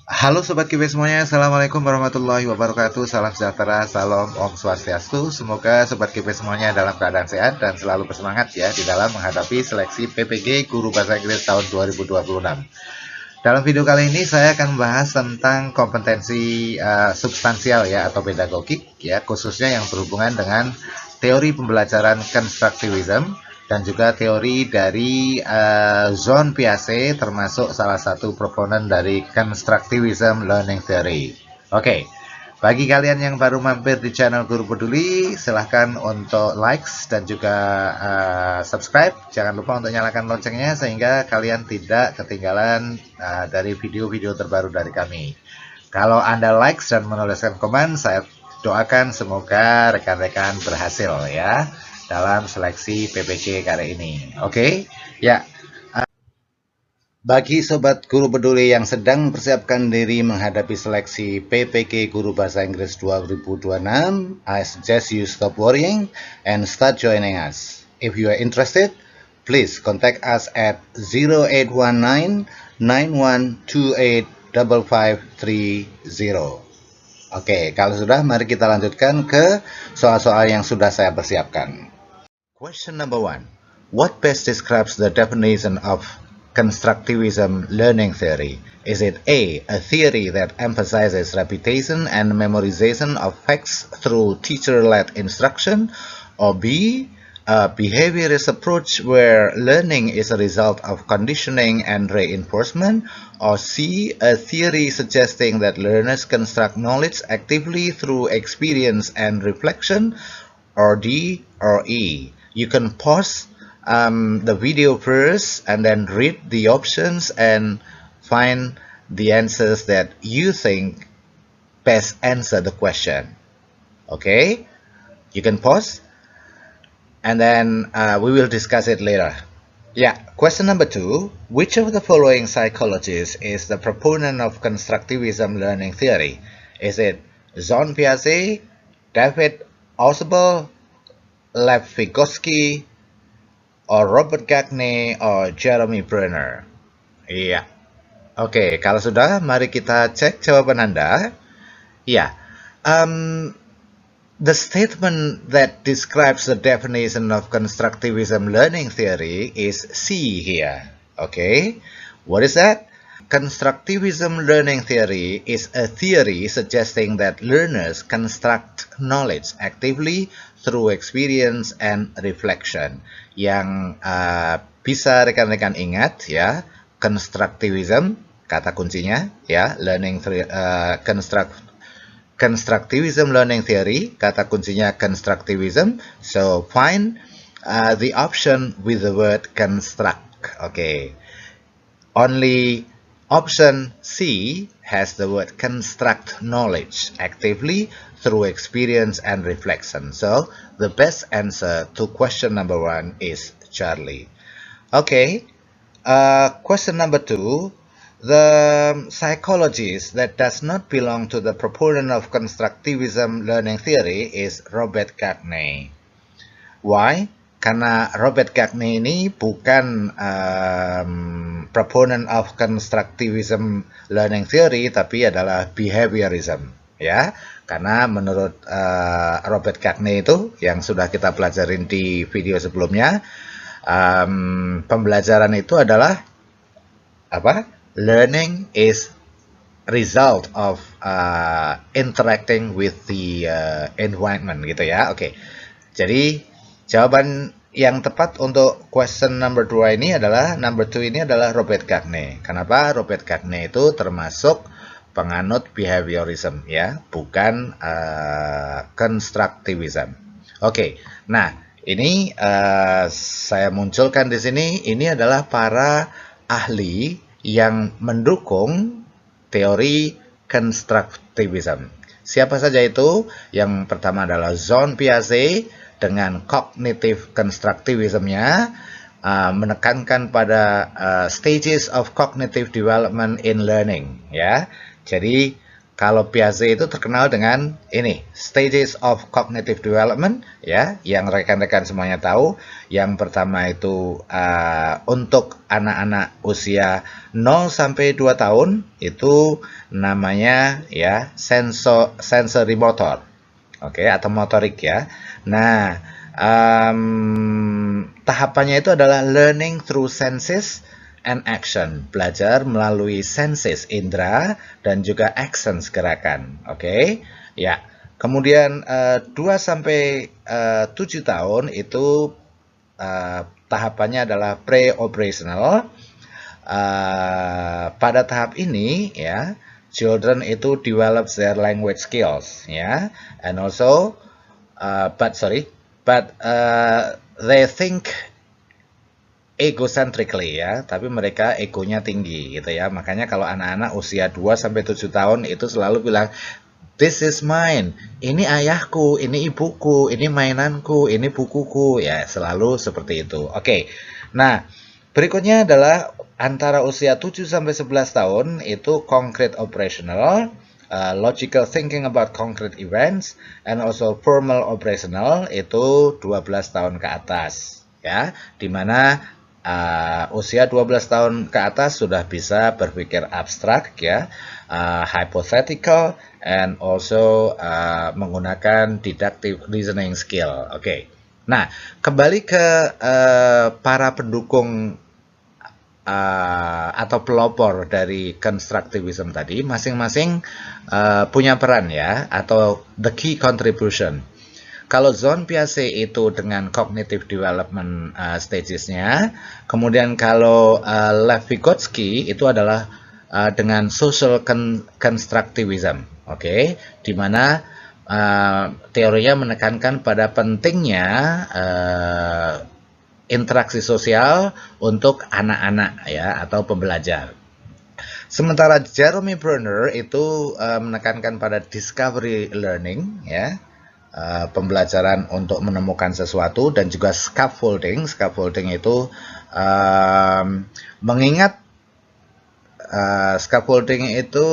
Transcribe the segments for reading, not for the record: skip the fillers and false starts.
Halo Sobat Kibe semuanya, Assalamualaikum warahmatullahi wabarakatuh. Salam sejahtera, salam Om Swastiastu. Semoga Sobat Kibe semuanya dalam keadaan sehat dan selalu bersemangat ya di dalam menghadapi seleksi PPG Guru Bahasa Inggris tahun 2026. Dalam video kali ini saya akan membahas tentang kompetensi substansial ya atau pedagogik ya, khususnya yang berhubungan dengan teori pembelajaran constructivism dan juga teori dari Jean Piaget, termasuk salah satu proponen dari constructivism learning theory. Oke, bagi kalian yang baru mampir di channel Guru Peduli, silahkan untuk likes dan juga subscribe. Jangan lupa untuk nyalakan loncengnya sehingga kalian tidak ketinggalan dari video-video terbaru dari kami. Kalau Anda likes dan menuliskan komen, saya doakan semoga rekan-rekan berhasil ya dalam seleksi PPG kali ini. Oke, ya. Bagi Sobat Guru Peduli yang sedang mempersiapkan diri menghadapi seleksi PPG Guru Bahasa Inggris 2026, I suggest you stop worrying and start joining us. If you are interested, please contact us at 0819 9128 5530. Oke, kalau sudah, mari kita lanjutkan ke soal-soal yang sudah saya persiapkan. Question number 1. What best describes the definition of constructivism learning theory? Is it A, a theory that emphasizes repetition and memorization of facts through teacher-led instruction? Or B, a behaviorist approach where learning is a result of conditioning and reinforcement? Or C, a theory suggesting that learners construct knowledge actively through experience and reflection? Or D or E? You can pause the video first and then read the options and find the answers that you think best answer the question. Okay, you can pause and then we will discuss it later. Yeah, question number 2. Which of the following psychologists is the proponent of constructivism learning theory? Is it Jean Piaget, David Ausubel, Lev Vygotsky, or Robert Gagne, or Jeremy Brenner? Iya. Oke, kalau sudah, mari kita cek jawaban Anda. Iya. The statement that describes the definition of constructivism learning theory is C here. Okay, what is that? Constructivism learning theory is a theory suggesting that learners construct knowledge actively through experience and reflection. Yang bisa rekan-rekan ingat ya, constructivism kata kuncinya ya, constructivism learning theory kata kuncinya constructivism. So find the option with the word construct. Okay, only option C has the word construct knowledge actively through experience and reflection. So the best answer to question number 1 is Charlie. Okay, question number 2. The psychologist that does not belong to the proponent of constructivism learning theory is Robert Gagne. Why? Karena Robert Gagne ini bukan proponent of constructivism learning theory, tapi adalah behaviorism, ya. Karena menurut Robert Gagne itu, yang sudah kita pelajarin di video sebelumnya, pembelajaran itu adalah apa? Learning is result of interacting with the environment, gitu ya. Oke, jadi jawaban yang tepat untuk question number 2 ini adalah Robert Gagne. Kenapa? Robert Gagne itu termasuk penganut behaviorism ya, bukan constructivism. Oke, nah ini saya munculkan di sini. Ini adalah para ahli yang mendukung teori constructivism. Siapa saja itu? Yang pertama adalah Jean Piaget dengan cognitive constructivism-nya, menekankan pada stages of cognitive development in learning ya. Jadi Kalau Piaget itu terkenal dengan ini, stages of cognitive development, ya, yang rekan-rekan semuanya tahu. Yang pertama itu untuk anak-anak usia 0 sampai 2 tahun itu namanya ya sensory motor, oke, atau motorik ya. Nah, tahapannya itu adalah learning through senses and action, belajar melalui senses indera dan juga actions gerakan. Oke. Ya. Kemudian 2 sampai 7 tahun itu tahapannya adalah pre-operational. Pada tahap ini ya, children itu develop their language skills ya, and also but they think egocentrically ya, tapi mereka egonya tinggi gitu ya. Makanya kalau anak-anak usia 2 sampai 7 tahun itu selalu bilang this is mine, ini ayahku, ini ibuku, ini mainanku, ini bukuku ya, selalu seperti itu. Oke. Nah, berikutnya adalah antara usia 7 sampai 11 tahun itu concrete operational, logical thinking about concrete events, and also formal operational itu 12 tahun ke atas ya, dimana usia 12 tahun ke atas sudah bisa berpikir abstrak ya, hypothetical, and also menggunakan deductive reasoning skill. Oke. Nah, kembali ke para pendukung atau pelopor dari constructivism tadi, masing-masing punya peran ya, atau the key contribution. Kalau Jean Piaget itu dengan cognitive development stages-nya, kemudian kalau Lev Vygotsky itu adalah dengan social constructivism, oke, di mana teorinya menekankan pada pentingnya interaksi sosial untuk anak-anak ya, atau pembelajar. Sementara Jeremy Brenner itu menekankan pada discovery learning ya, pembelajaran untuk menemukan sesuatu, dan juga scaffolding. Scaffolding itu mengingat scaffolding itu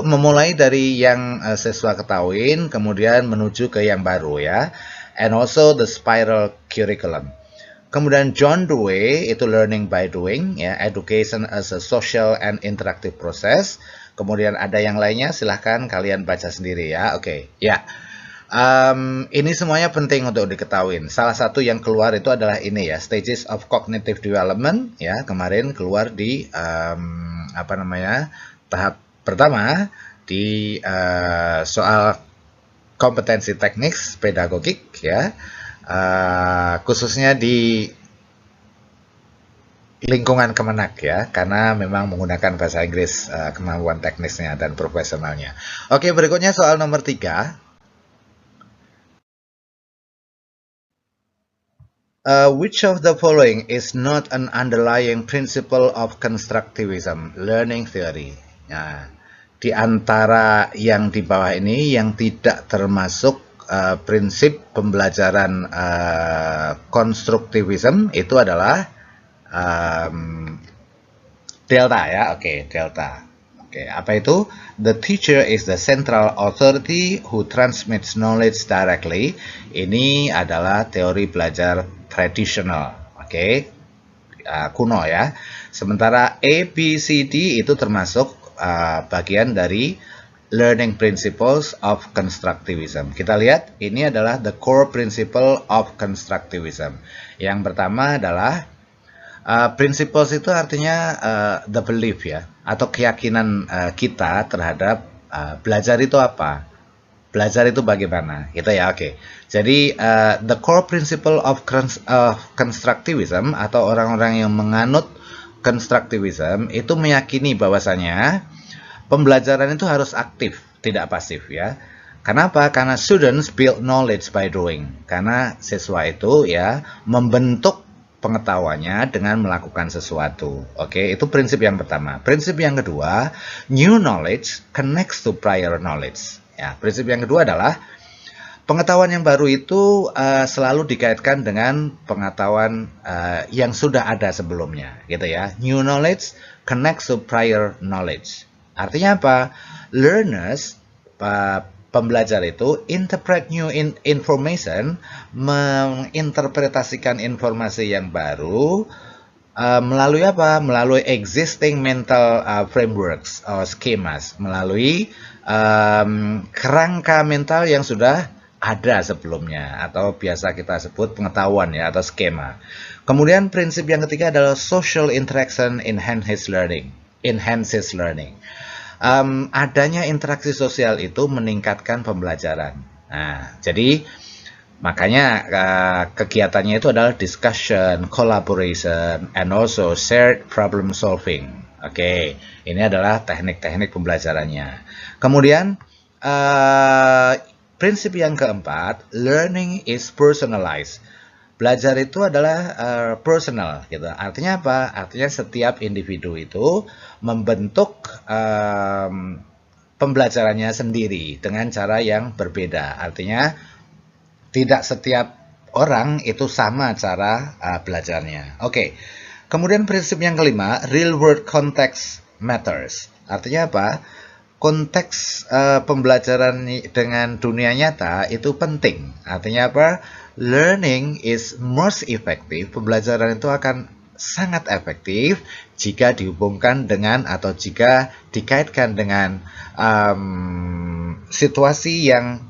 memulai dari yang siswa ketahuin kemudian menuju ke yang baru ya, and also the spiral curriculum. Kemudian John Dewey itu learning by doing ya, education as a social and interactive process. Kemudian ada yang lainnya, silahkan kalian baca sendiri ya. Oke. Ya. Ini semuanya penting untuk diketahui. Salah satu yang keluar itu adalah ini ya, stages of cognitive development ya, kemarin keluar di tahap pertama di soal kompetensi teknik pedagogik ya, khususnya di lingkungan Kemenak ya, karena memang menggunakan bahasa Inggris kemampuan teknisnya dan profesionalnya. Oke, berikutnya soal nomor 3. Which of the following is not an underlying principle of constructivism learning theory? Nah, di antara yang di bawah ini yang tidak termasuk prinsip pembelajaran konstruktivism itu adalah delta ya. Oke, delta. Oke, apa itu? The teacher is the central authority who transmits knowledge directly. Ini adalah teori belajar tradisional, oke, kuno ya. Sementara A, B, C, D itu termasuk bagian dari learning principles of constructivism. Kita lihat, ini adalah the core principle of constructivism. Yang pertama adalah principles itu artinya the belief ya, atau keyakinan kita terhadap belajar itu apa. Belajar itu bagaimana, gitu ya, oke. Jadi, the core principle of constructivism atau orang-orang yang menganut constructivism itu meyakini bahwasanya pembelajaran itu harus aktif, tidak pasif ya. Kenapa? Karena students build knowledge by doing. Karena siswa itu ya membentuk pengetahuannya dengan melakukan sesuatu. Oke, itu prinsip yang pertama. Prinsip yang kedua, new knowledge connects to prior knowledge. Ya, prinsip yang kedua adalah pengetahuan yang baru itu selalu dikaitkan dengan pengetahuan yang sudah ada sebelumnya, gitu ya. New knowledge connects to prior knowledge. Artinya apa? Learners, pembelajar itu, interpret new information, menginterpretasikan informasi yang baru, melalui apa? Melalui existing mental frameworks or schemas, melalui kerangka mental yang sudah ada sebelumnya, atau biasa kita sebut pengetahuan ya, atau skema. Kemudian prinsip yang ketiga adalah social interaction enhances learning. Adanya interaksi sosial itu meningkatkan pembelajaran. Nah, jadi makanya kegiatannya itu adalah discussion, collaboration, and also shared problem solving. Oke, ini adalah teknik-teknik pembelajarannya. Kemudian prinsip yang keempat, learning is personalized. Belajar itu adalah personal, gitu. Artinya apa? Artinya setiap individu itu membentuk pembelajarannya sendiri dengan cara yang berbeda. Artinya tidak setiap orang itu sama cara belajarnya. Oke. Kemudian prinsip yang kelima, real world context matters. Artinya apa? Konteks pembelajaran dengan dunia nyata itu penting. Artinya apa? Learning is most effective. Pembelajaran itu akan sangat efektif jika dihubungkan dengan atau jika dikaitkan dengan situasi yang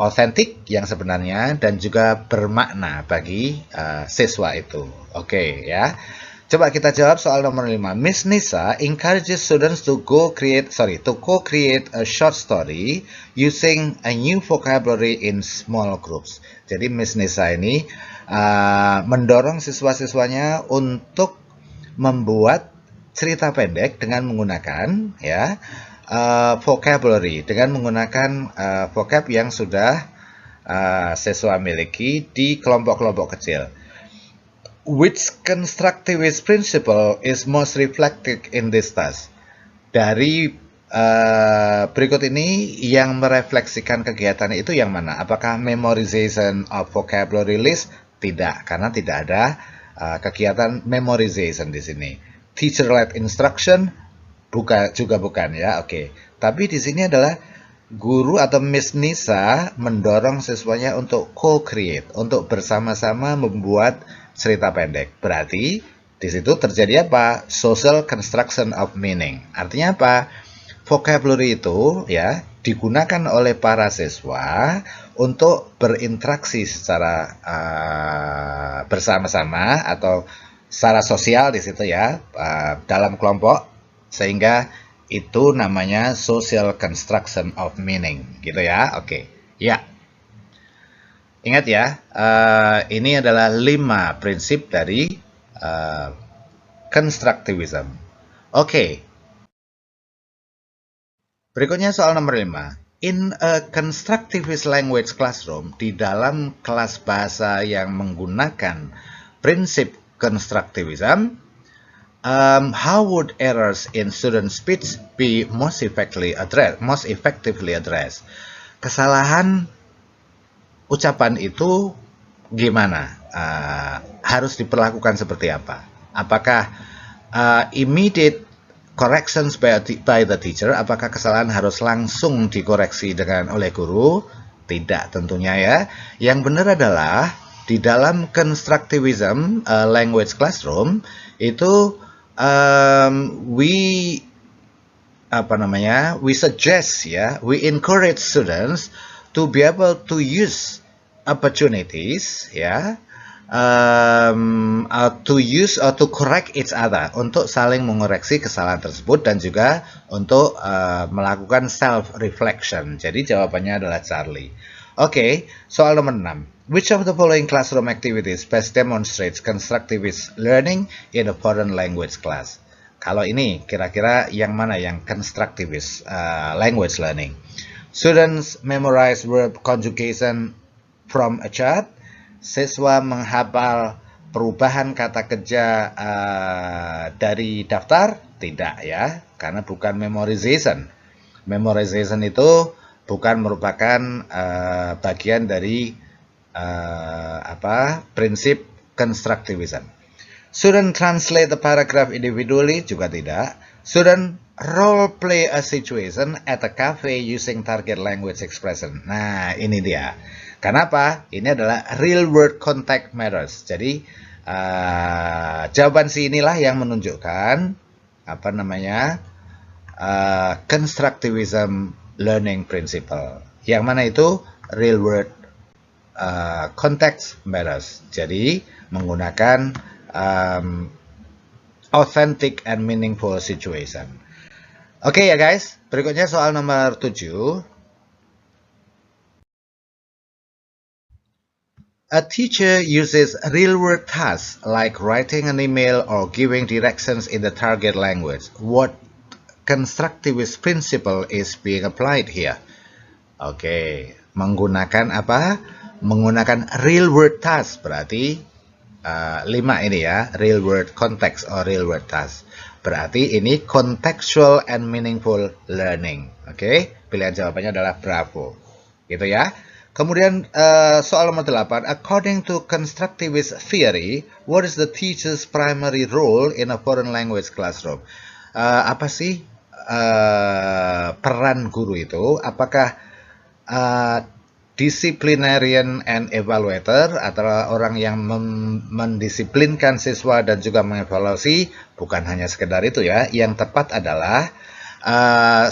otentik yang sebenarnya dan juga bermakna bagi siswa itu. Oke, ya. Coba kita jawab soal nomor 5. Miss Nisa encourages students to co-create a short story using a new vocabulary in small groups. Jadi Miss Nisa ini mendorong siswa-siswanya untuk membuat cerita pendek dengan menggunakan ya vocabulary, dengan menggunakan vocab yang sudah siswa miliki di kelompok-kelompok kecil. Which constructivist principle is most reflected in this task? Dari berikut ini yang merefleksikan kegiatan itu yang mana? Apakah memorization of vocabulary list? Tidak, karena tidak ada kegiatan memorization di sini. Teacher-led instruction? Juga bukan ya, oke. Tapi di sini adalah guru atau Miss Nisa mendorong siswanya untuk co-create, untuk bersama-sama membuat cerita pendek. Berarti di situ terjadi apa? Social construction of meaning. Artinya apa? Vocabulary itu ya digunakan oleh para siswa untuk berinteraksi secara bersama-sama atau secara sosial di situ ya, dalam kelompok, sehingga itu namanya social construction of meaning, gitu ya. Oke. Ya. Ingat ya, ini adalah 5 prinsip dari constructivism. Oke. Berikutnya soal nomor 5. In a constructivist language classroom, di dalam kelas bahasa yang menggunakan prinsip constructivism, how would errors in student speech be most effectively addressed? Kesalahan ucapan itu gimana? Harus diperlakukan seperti apa? Apakah immediate corrections by the teacher? Apakah kesalahan harus langsung dikoreksi oleh guru? Tidak tentunya ya. Yang benar adalah di dalam constructivism language classroom itu we suggest ya, we encourage students to be able to use opportunities ya, to use or to correct each other, untuk saling mengoreksi kesalahan tersebut dan juga untuk melakukan self reflection. Jadi jawabannya adalah Charlie. Oke, soal nomor 6. Which of the following classroom activities best demonstrates constructivist learning in a foreign language class? Kalau ini kira-kira yang mana yang constructivist language learning? Students memorize verb conjugation from a chart. Siswa menghafal perubahan kata kerja dari daftar. Tidak ya, karena bukan memorization. Memorization itu bukan merupakan bagian dari prinsip constructivism. Student translate the paragraph individually, juga tidak. Student role play a situation at a cafe using target language expression. Nah, ini dia. Kenapa? Ini adalah real world context matters. Jadi jawaban C inilah yang menunjukkan apa namanya constructivism learning principle. Yang mana itu real world context matters. Jadi menggunakan authentic and meaningful situation. Oke ya guys, berikutnya soal nomor 7. A teacher uses real-world tasks like writing an email or giving directions in the target language. What constructivist principle is being applied here? Oke, menggunakan apa? Menggunakan real-world task, berarti 5 ini ya, real-world context or real-world task. Berarti ini contextual and meaningful learning. Oke, pilihan jawabannya adalah bravo. Gitu ya. Kemudian soal nomor 8. According to constructivist theory, what is the teacher's primary role in a foreign language classroom? Apa sih peran guru itu? Apakah disciplinarian and evaluator adalah orang yang mendisiplinkan siswa dan juga mengevaluasi? Bukan hanya sekedar itu ya. Yang tepat adalah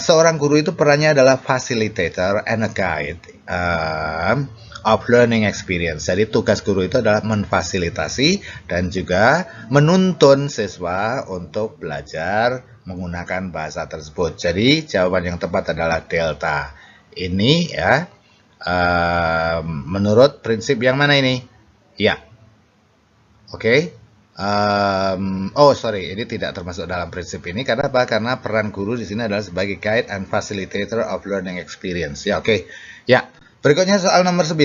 seorang guru itu perannya adalah facilitator and a guide of learning experience. Jadi tugas guru itu adalah memfasilitasi dan juga menuntun siswa untuk belajar menggunakan bahasa tersebut. Jadi jawaban yang tepat adalah delta. Ini ya. Menurut prinsip yang mana ini? Ya. Oke. Sorry, ini tidak termasuk dalam prinsip ini. Karena apa? Karena peran guru di sini adalah sebagai guide and facilitator of learning experience. Ya, oke. Ya. Berikutnya soal nomor 9.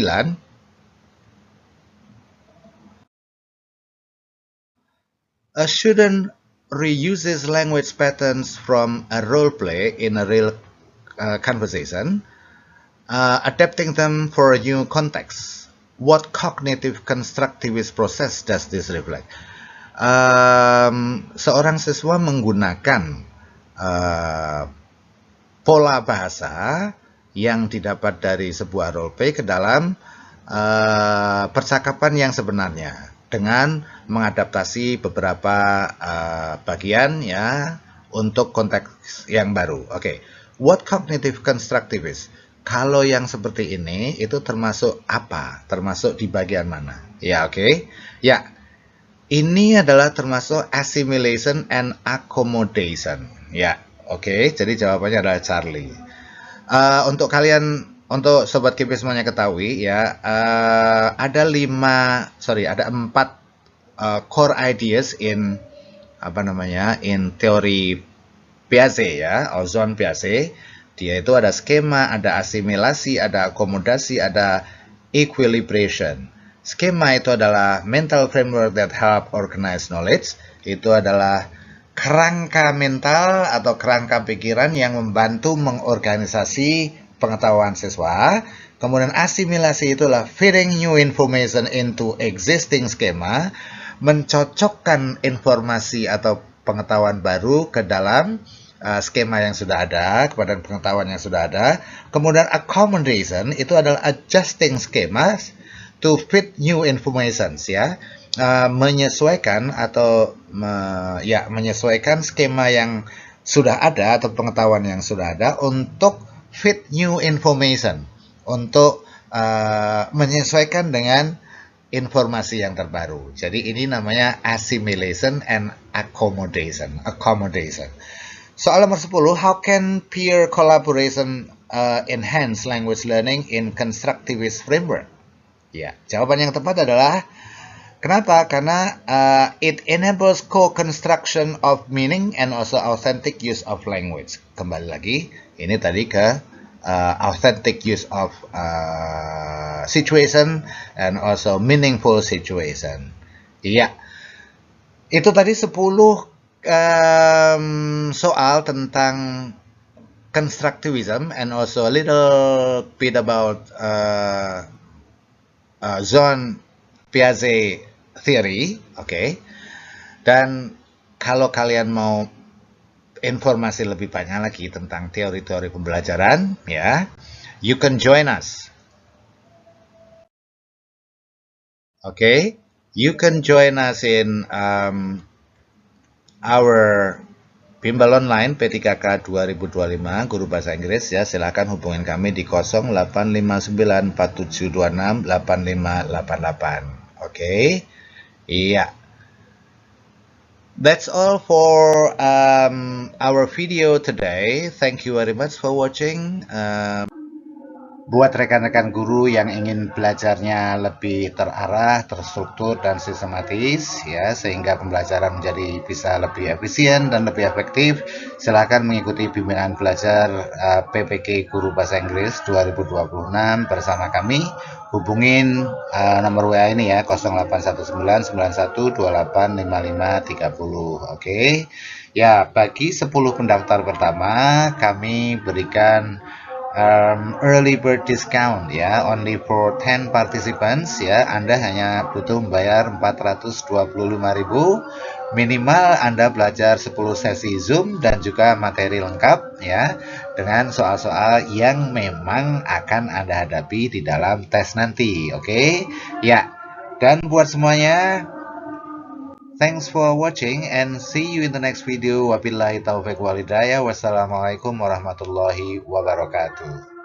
A student reuses language patterns from a role play in a real conversation, adapting them for a new context. What cognitive constructivist process does this reflect? Seorang siswa menggunakan pola bahasa yang didapat dari sebuah roleplay ke dalam percakapan yang sebenarnya dengan mengadaptasi beberapa bagian ya untuk konteks yang baru. Oke. What cognitive constructivist? Kalau yang seperti ini itu termasuk apa? Termasuk di bagian mana? Ya, oke. Ya. Ini adalah termasuk assimilation and accommodation. Ya, oke. Jadi jawabannya adalah Charlie. Untuk kalian, untuk sobat KIP semuanya ketahui ya, ada 4 core ideas in in teori Piaget ya, ozon Piaget. Dia itu ada skema, ada asimilasi, ada akomodasi, ada equilibration. Skema itu adalah mental framework that help organize knowledge. Itu adalah kerangka mental atau kerangka pikiran yang membantu mengorganisasi pengetahuan siswa. Kemudian asimilasi itulah fitting new information into existing schema, mencocokkan informasi atau pengetahuan baru ke dalam skema yang sudah ada, kepada pengetahuan yang sudah ada. Kemudian accommodation itu adalah adjusting schema to fit new information ya. Menyesuaikan atau menyesuaikan skema yang sudah ada atau pengetahuan yang sudah ada untuk fit new information, untuk menyesuaikan dengan informasi yang terbaru. Jadi ini namanya assimilation and accommodation. Soal nomor 10, how can peer collaboration enhance language learning in constructivist framework? Ya, jawaban yang tepat adalah kenapa? Karena it enables co-construction of meaning and also authentic use of language. Kembali lagi, ini tadi ke authentic use of situation and also meaningful situation. Iya, itu tadi 10 soal tentang constructivism and also a little bit about zone Piaget theory, oke. Dan kalau kalian mau informasi lebih banyak lagi tentang teori-teori pembelajaran, ya, you can join us. Okay, you can join us in our Bimbel Online P3K 2025 Guru Bahasa Inggris, ya. Silakan hubungin kami di 085947268588. Oke. Iya. That's all for our video today. Thank you very much for watching. Buat rekan-rekan guru yang ingin belajarnya lebih terarah, terstruktur, dan sistematis, ya, sehingga pembelajaran menjadi bisa lebih efisien dan lebih efektif, silakan mengikuti bimbingan belajar PPK Guru Bahasa Inggris 2026 bersama kami. Hubungin nomor WA ini, ya, 081991285530. Oke. Ya, bagi 10 pendaftar pertama kami berikan early bird discount, ya, only for 10 participants, ya. Anda hanya butuh membayar 425.000, minimal Anda belajar 10 sesi Zoom dan juga materi lengkap, ya, dengan soal-soal yang memang akan Anda hadapi di dalam tes nanti. Oke. Ya, dan buat semuanya, thanks for watching and see you in the next video. Wabillahi taufiq wal hidayah. Wassalamualaikum warahmatullahi wabarakatuh.